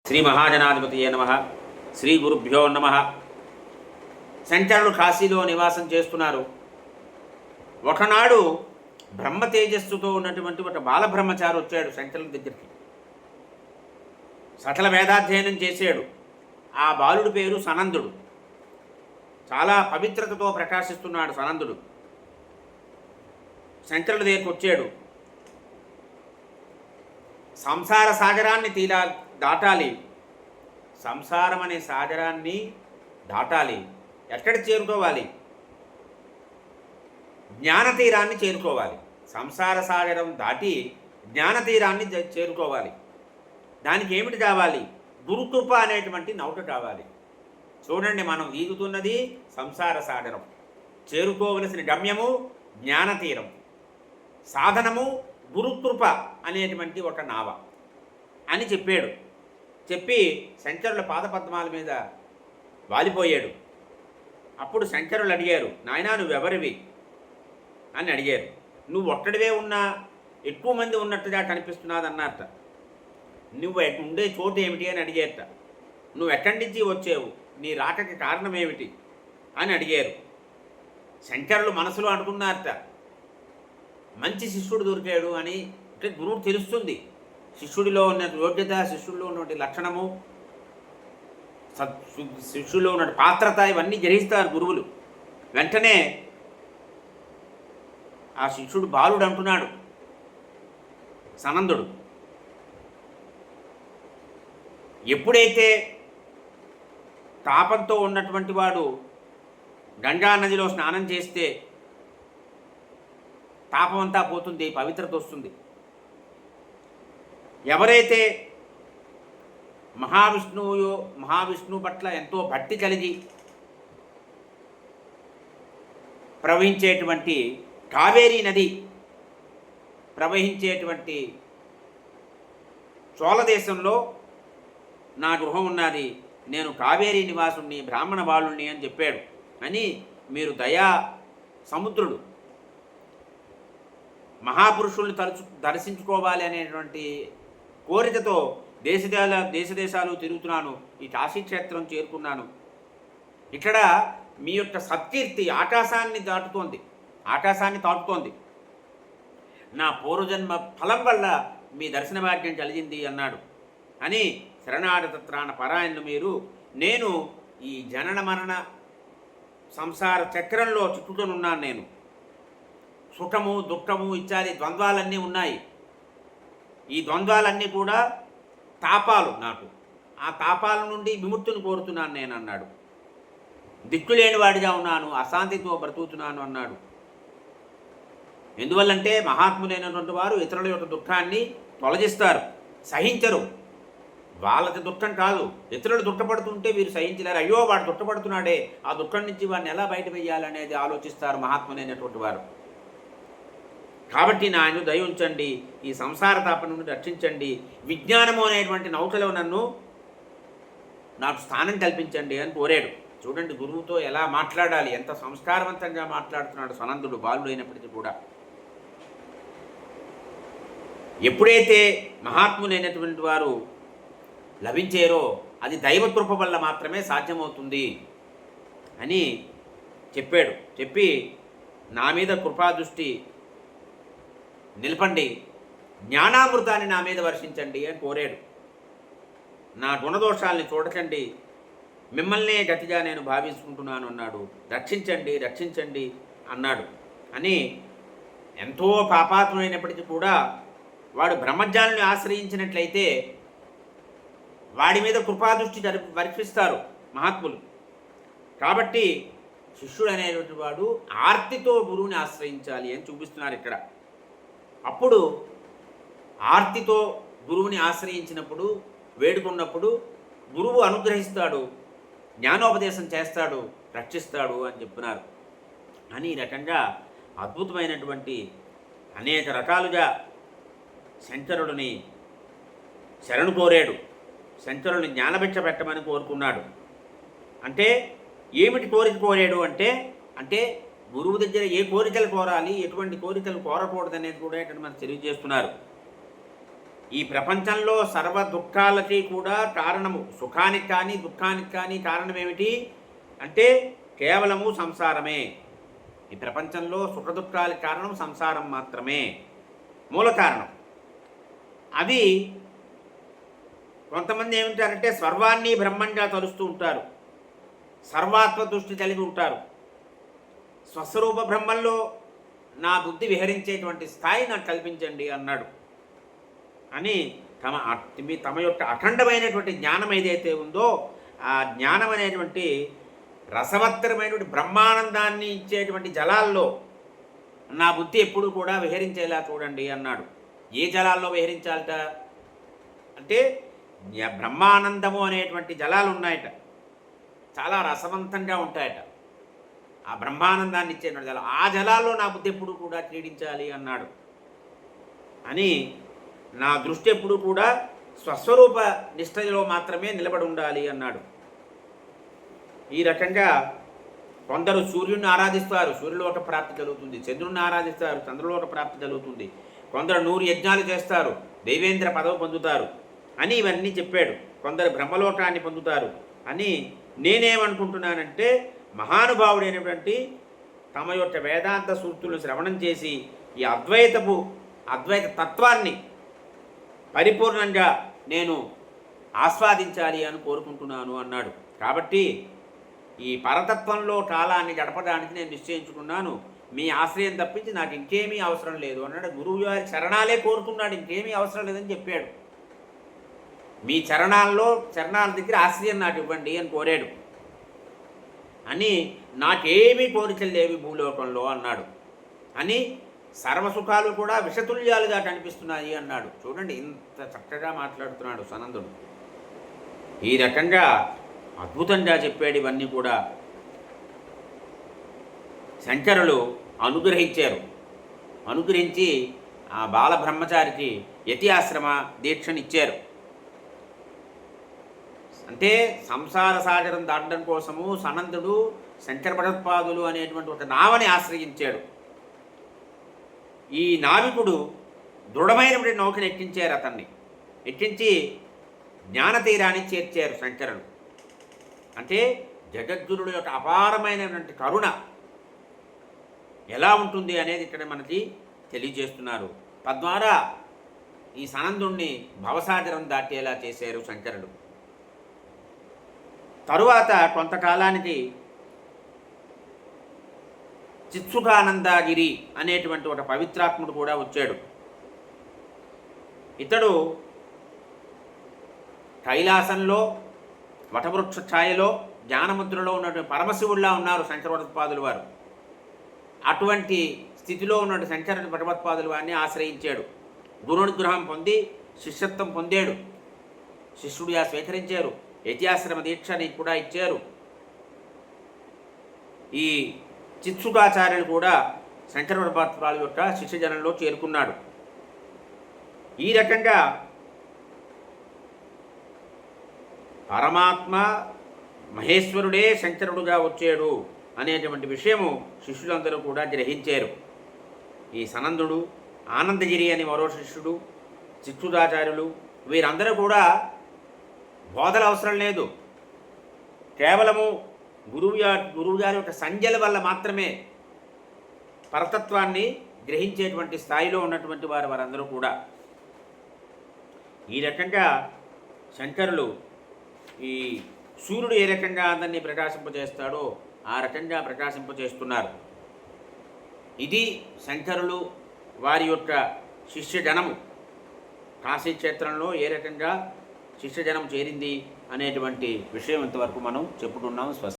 శ్రీ మహాజనాధిపతియే నమః. శ్రీ గురుభ్యో నమః. శంకరులు కాశీలో నివాసం చేస్తున్నారు. ఒకనాడు బ్రహ్మ తేజస్సుతో ఉన్నటువంటి ఒక బాలబ్రహ్మచారి వచ్చాడు శంకరుల దగ్గరికి. సకల వేదాధ్యయనం చేశాడు. ఆ బాలుడి పేరు సనందుడు. చాలా పవిత్రతతో ప్రకాశిస్తున్నాడు సనందుడు. శంకరుల దగ్గరికి వచ్చాడు. సంసార సాగరాన్ని దాటాలి. సంసారం అనే సాగరాన్ని దాటాలి. ఎక్కడ చేరుకోవాలి? జ్ఞానతీరాన్ని చేరుకోవాలి. సంసార సాగరం దాటి జ్ఞానతీరాన్ని చేరుకోవాలి. దానికి ఏమిటి కావాలి? గురుకృప అనేటువంటి నౌక కావాలి. చూడండి, మనం ఈగుతున్నది సంసార సాగరం. చేరుకోవలసిన గమ్యము జ్ఞానతీరం. సాధనము గురుకృప అనేటువంటి ఒక నావ అని చెప్పాడు. చెప్పి శంకరుల పాదపద్మాల మీద వాలిపోయాడు. అప్పుడు శంకరులు అడిగారు, నాయనా నువ్వెవరివి అని అడిగారు. నువ్వు ఒక్కడివే ఉన్నా ఎక్కువ మంది ఉన్నట్టుగా కనిపిస్తున్నది అన్నట్ట. నువ్వు ఉండే చోటు ఏమిటి అని అడిగేట. నువ్వు ఎక్కడి నుంచి వచ్చావు, నీ రాకకి కారణం ఏమిటి అని అడిగారు. శంకరులు మనసులో అనుకున్నారట, మంచి శిష్యుడు దొరికాడు అని. అంటే గురువు తెలుస్తుంది శిష్యుడిలో ఉన్న యోగ్యత, శిష్యుడిలో ఉన్నటువంటి లక్షణము, శిష్యుల్లో ఉన్న పాత్రత, ఇవన్నీ గ్రహిస్తారు గురువులు. వెంటనే ఆ శిష్యుడు బాలుడు అంటున్నాడు సనందుడు, ఎప్పుడైతే తాపంతో ఉన్నటువంటి వాడు గంగా నదిలో స్నానం చేస్తే తాపం అంతా పోతుంది, పవిత్రత వస్తుంది. ఎవరైతే మహావిష్ణువు పట్ల ఎంతో భక్తి కలిగి ప్రవహించేటువంటి కావేరీ నది ప్రవహించేటువంటి చోళ దేశంలో నా గృహం ఉన్నది, నేను కావేరీ నివాసుణ్ణి, బ్రాహ్మణ బాలుణ్ణి అని చెప్పాడు. అని మీరు దయా సముద్రుడు, మహాపురుషుల్ని దర్శించుకోవాలి అనేటువంటి కోరికతో దేశదేశాలు తిరుగుతున్నాను. ఈ కాశీక్షేత్రం చేరుకున్నాను. ఇక్కడ మీ యొక్క సత్కీర్తి ఆకాశాన్ని తాటుతోంది. నా పూర్వజన్మ ఫలం వల్ల మీ దర్శన భాగ్యం కలిగింది అన్నాడు. అని శరణాగతత్రాణ పరాయణులు మీరు, నేను ఈ జనన మరణ సంసార చక్రంలో చిక్కుకొని ఉన్నాను. నేను సుఖము దుఃఖము ఇత్యాది ద్వంద్వాలన్నీ ఉన్నాయి. ఈ ద్వంద్వాలన్నీ కూడా తాపాలు. నాకు ఆ తాపాల నుండి విముక్తిని కోరుతున్నాను నేను అన్నాడు. దిక్కులేని వాడిగా ఉన్నాను, అశాంతితో బ్రతుకుతున్నాను అన్నాడు. ఎందువల్లంటే మహాత్ములైనటువంటి వారు ఇతరుల యొక్క దుఃఖాన్ని తొలగిస్తారు, సహించరు. వాళ్ళకి దుఃఖం కాదు, ఇతరులు దుఃఖపడుతుంటే వీరు సహించలేరు. అయ్యో వాడు దుఃఖపడుతున్నాడే, ఆ దుఃఖం నుంచి వాడిని ఎలా బయట వేయాలనేది ఆలోచిస్తారు మహాత్ములైనటువంటి వారు. కాబట్టి నా ఆయన దయ ఉంచండి, ఈ సంసార తాపం నుండి రక్షించండి, విజ్ఞానము అనేటువంటి నౌకలో నాకు స్థానం కల్పించండి అని కోరాడు. చూడండి గురువుతో ఎలా మాట్లాడాలి, ఎంత సంస్కారవంతంగా మాట్లాడుతున్నాడు సనందుడు, బాలుడు అయినప్పటికీ కూడా. ఎప్పుడైతే మహాత్ములైనటువంటి వారు లభించారో అది దైవకృప వల్ల మాత్రమే సాధ్యమవుతుంది అని చెప్పాడు. చెప్పి నా మీద కృపాదృష్టి నిలపండి, జ్ఞానామృతాన్ని నా మీద వర్షించండి అని కోరాడు. నా గుణదోషాలని చూడకండి, మిమ్మల్నే గతిగా నేను భావించుకుంటున్నాను అన్నాడు. రక్షించండి అన్నాడు. అని ఎంతో పాపాత్ముడైనప్పటికీ కూడా వాడు బ్రహ్మజ్ఞానుని ఆశ్రయించినట్లయితే వాడి మీద కృపాదృష్టి వర్షిస్తారు మహాత్ములు. కాబట్టి శిష్యుడు అనేటువంటి వాడు ఆర్తితో గురువుని ఆశ్రయించాలి అని చూపిస్తున్నారు ఇక్కడ. అప్పుడు ఆర్తితో గురువుని ఆశ్రయించినప్పుడు, వేడుకున్నప్పుడు గురువు అనుగ్రహిస్తాడు, జ్ఞానోపదేశం చేస్తాడు, రక్షిస్తాడు అని చెప్తున్నారు. అని ఈ రకంగా అద్భుతమైనటువంటి అనేక రకాలుగా శంకరుడిని శరణు కోరాడు. శంకరుడిని జ్ఞానభిక్ష పెట్టమని కోరుకున్నాడు. అంటే ఏమిటి కోరిక కోరాడు అంటే గురువు దగ్గర ఏ కోరికలు కోరాలి, ఎటువంటి కోరికలు కోరకూడదు అనేది కూడా ఇక్కడ మనకు తెలియజేస్తున్నారు. ఈ ప్రపంచంలో సర్వ దుఃఖాలకి కూడా కారణము, సుఖానికి కానీ దుఃఖానికి కానీ కారణం ఏమిటి అంటే కేవలము సంసారమే. ఈ ప్రపంచంలో సుఖ దుఃఖాలకు కారణం సంసారం మాత్రమే, మూల కారణం. అది కొంతమంది ఏమిటారంటే సర్వాన్ని బ్రహ్మంగా తలుస్తూ ఉంటారు, సర్వాత్మ దృష్టి కలిగి ఉంటారు. స్వస్వరూప బ్రహ్మంలో నా బుద్ధి విహరించేటువంటి స్థాయి నాకు కల్పించండి అన్నాడు అని తమ యొక్క అఖండమైనటువంటి జ్ఞానం ఏదైతే ఉందో ఆ జ్ఞానం అనేటువంటి రసవత్తరమైనటువంటి బ్రహ్మానందాన్ని ఇచ్చేటువంటి జలాల్లో నా బుద్ధి ఎప్పుడు కూడా విహరించేలా చూడండి అన్నాడు. ఏ జలాల్లో విహరించాలట అంటే బ్రహ్మానందము అనేటువంటి జలాలు ఉన్నాయట, చాలా రసవంతంగా ఉంటాయట. ఆ బ్రహ్మానందాన్ని ఇచ్చేటువంటి జలం, ఆ జలాల్లో నా బుద్ధి ఎప్పుడు కూడా క్రీడించాలి అన్నాడు. అని నా దృష్టి ఎప్పుడు కూడా స్వస్వరూప నిష్ఠలో మాత్రమే నిలబడి ఉండాలి అన్నాడు. ఈ రకంగా కొందరు సూర్యుడిని ఆరాధిస్తారు, సూర్యులోక ప్రాప్తి కలుగుతుంది. చంద్రుడిని ఆరాధిస్తారు, చంద్రలోక ప్రాప్తి కలుగుతుంది. కొందరు 100 యజ్ఞాలు చేస్తారు, దైవేంద్ర పదవి పొందుతారు అని ఇవన్నీ చెప్పాడు. కొందరు బ్రహ్మలోకాన్ని పొందుతారు అని. నేనేమనుకుంటున్నానంటే మహానుభావుడైనటువంటి తమ యొక్క వేదాంత సూక్తులను శ్రవణం చేసి ఈ అద్వైత తత్వాన్ని పరిపూర్ణంగా నేను ఆస్వాదించాలి అని కోరుకుంటున్నాను అన్నాడు. కాబట్టి ఈ పరతత్వంలో కాలాన్ని గడపడానికి నేను నిశ్చయించుకున్నాను, మీ ఆశ్రయం తప్పించి నాకు ఇంకేమీ అవసరం లేదు అన్నాడు. గురువు గారి చరణాలే కోరుకున్నాడు, ఇంకేమీ అవసరం లేదని చెప్పాడు. మీ చరణాల దగ్గర ఆశ్రయం నాకు ఇవ్వండి అని కోరాడు. అని నాకేమీ కోరికలు లేవి భూలోకంలో అన్నాడు. అని సర్వసుఖాలు కూడా విషతుల్యాలుగా కనిపిస్తున్నాయి అన్నాడు. చూడండి ఇంత చక్కగా మాట్లాడుతున్నాడు సనందుడు. ఈ రకంగా అద్భుతంగా చెప్పాడు. ఇవన్నీ కూడా శంకరులు అనుగ్రహించి ఆ బాలబ్రహ్మచారికి యతి ఆశ్రమ దీక్షనిచ్చారు. అంటే సంసార సాగరం దాటడం కోసము సనందుడు శంకర భగవత్పాదులు అనేటువంటి ఒక నావని ఆశ్రయించాడు. ఈ నావికుడు దృఢమైనటువంటి నౌకను ఎక్కించారు, అతన్ని ఎక్కించి జ్ఞానతీరాన్ని చేర్చారు శంకరులు. అంటే జగద్గురుడు యొక్క అపారమైనటువంటి కరుణ ఎలా ఉంటుంది అనేది ఇక్కడ మనకి తెలియజేస్తున్నారు. తద్వారా ఈ సనందుణ్ణి భవసాగరం దాటేలా చేశారు శంకరులు. తరువాత కొంతకాలానికి చిత్సుకానందగిరి అనేటువంటి ఒక పవిత్రాత్ముడు కూడా వచ్చాడు. ఇతడు కైలాసంలో వటవృక్ష ఛాయలో జ్ఞానముద్రలో ఉన్నటువంటి పరమశివుడిలా ఉన్నారు శంకర భగవత్పాదులు వారు. అటువంటి స్థితిలో ఉన్నటువంటి శంకర భగవత్పాదులు వారిని ఆశ్రయించాడు. గురునుగ్రహం పొంది శిష్యత్వం పొందాడు. శిష్యుడిగా స్వీకరించారు. యత్యాశ్రమ దీక్షని కూడా ఇచ్చారు. ఈ చిత్సుకాచార్యులు కూడా శంకర భగవత్పాదుల యొక్క శిష్యజనంలో చేరుకున్నాడు. ఈ రకంగా పరమాత్మ మహేశ్వరుడే శంకరుడుగా వచ్చాడు అనేటువంటి విషయము శిష్యులందరూ కూడా గ్రహించారు. ఈ సనందుడు, ఆనందగిరి అని మరో శిష్యుడు, చిత్సుదాచార్యులు వీరందరూ కూడా బోధన అవసరం లేదు. కేవలము గురువు గారి యొక్క సంజ్ఞల వల్ల మాత్రమే పరతత్వాన్ని గ్రహించేటువంటి స్థాయిలో ఉన్నటువంటి వారందరూ కూడా. ఈ రకంగా శంకరులు ఈ సూర్యుడు ఏ రకంగా అందరినీ ప్రకాశింపజేస్తాడో ఆ రకంగా ప్రకాశింపజేస్తున్నారు. ఇది శంకరులు వారి యొక్క శిష్యజనము కాశీక్షేత్రంలో ఏ రకంగా శిష్యజనం చేరింది అనేటువంటి విషయం ఇంతవరకు మనం చెప్పుకున్నాం.